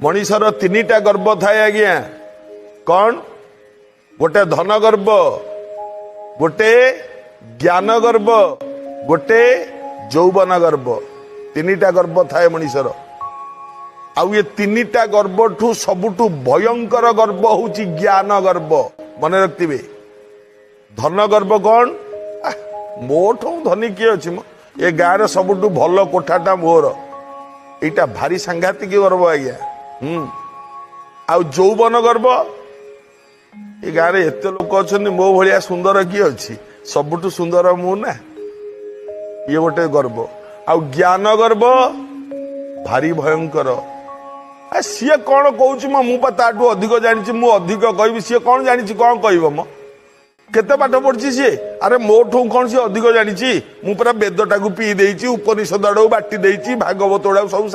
मनीषर तीनटा गर्व थाए आज्ञा कौन गोटे धन गर्व गोटे ज्ञान गर्व गोटे यौवन गर्व तीनटा गर्व थाए मनीषर आउ ये तीनटा गर्व ठू सबुठू भयंकर गर्व होची ज्ञान गर्व मन रखिबे। धन गर्व कौन मोठ धनी किए अच्छी मो ये गाँव रे सबुठू भल कोठाटा मोर एटा भारी सांघातिक गर्व आज्ञा। आउ यौवन गर्व ये गाँव रे एते लोक अच्छा मो भाया सुंदर किए अच्छी सबुठू सुंदर मु ना ये गोटे गर्व। आउ ज्ञान गर्व भारी भयंकर सी कौन कौच मु ताठू अधिक जानी मु अधिक कह सी कौन जानी कौन कह मो केते पाठ पढ़ी सी अरे मोठू कौन सी अधिक जानी मु पूरा वेदटा को पी देची उपनिषद आड़ बाटी देची भागवत सब